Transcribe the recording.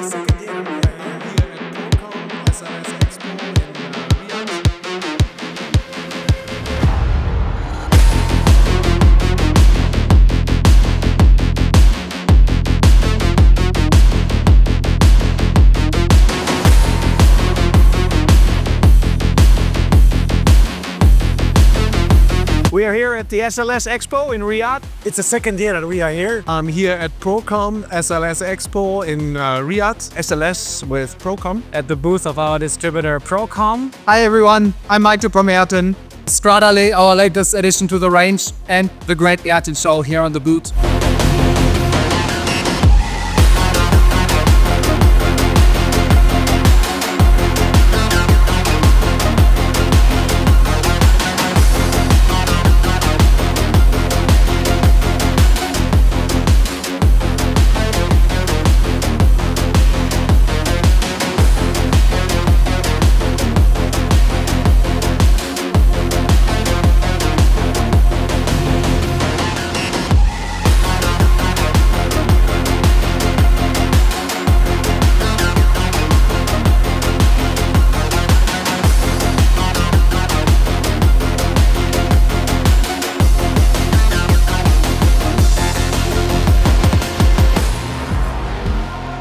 the second year we are here at Procom SLS Expo in Riyadh. We are here at the SLS Expo in Riyadh. It's the second year that we are here. I'm here at Procom SLS Expo in Riyadh. SLS with Procom. At the booth of our distributor Procom. Hi everyone, I'm Michael from Ayrton. Stradale, our latest addition to the range, and the great Ayrton show here on the booth.